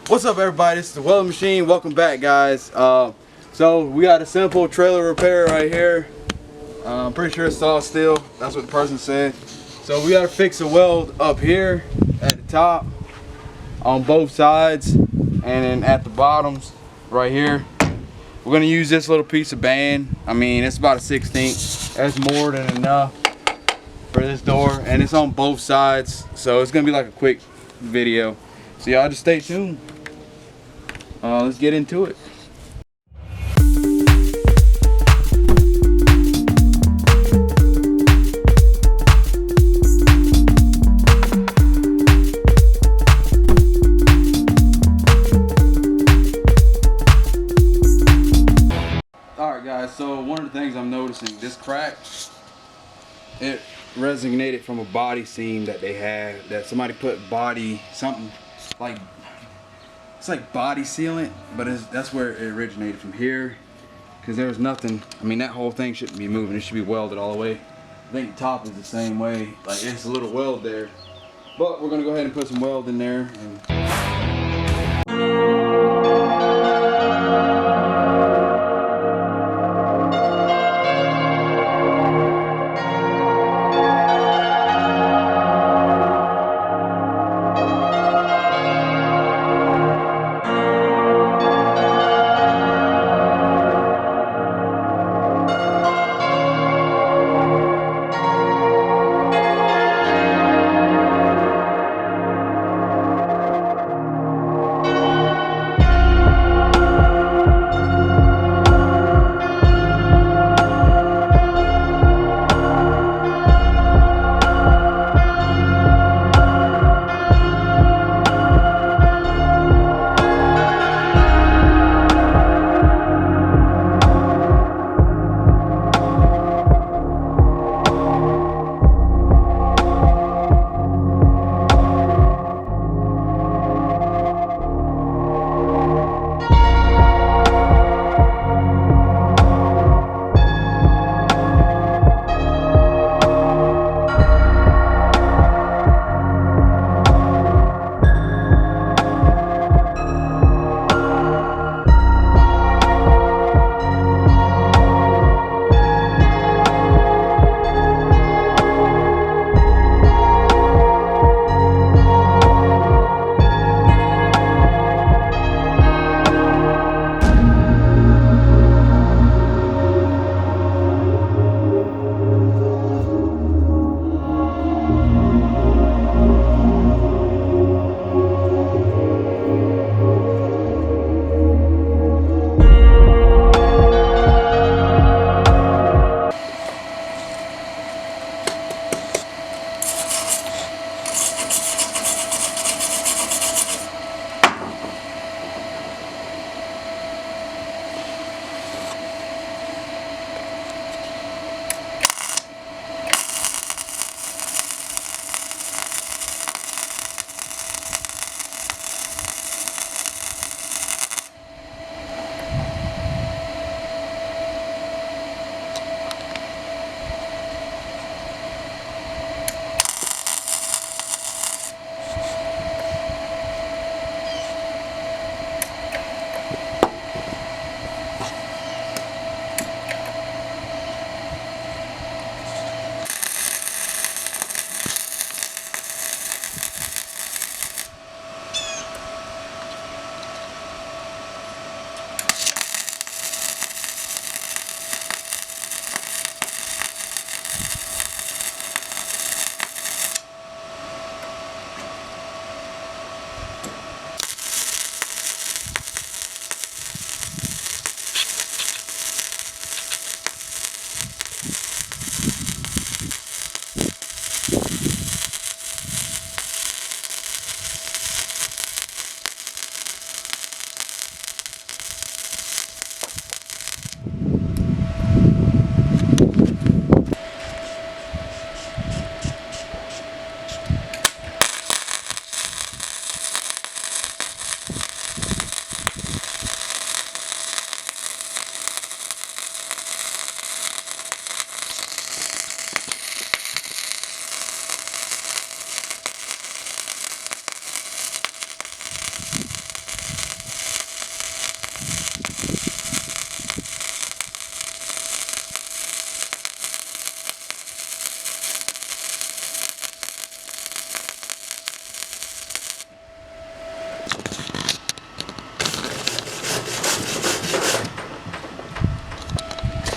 What's up, everybody? This is the welding machine. Welcome back, guys. So we got a simple trailer repair right here. I'm pretty sure it's all steel. That's what the person said. So we got to fix a weld up here at the top, on both sides, and then at the bottoms right here. We're gonna use this little piece of band. I mean, it's about a 1/16. That's more than enough for this door, and it's on both sides. So it's gonna be like a quick video. So y'all just stay tuned. Let's get into it. Alright guys, so one of the things I'm noticing, this crack, it resonated from a body seam that they had, that somebody put body, something like, it's like body sealant, but that's where it originated, from here, because there was nothing. I mean, that whole thing shouldn't be moving. It should be welded all the way. I think the top is the same way, like it's a little weld there, but we're gonna go ahead and put some weld in there.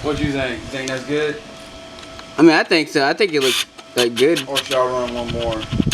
What you think? You think that's good? I mean, I think so. I think it looks like good. Or should I run one more?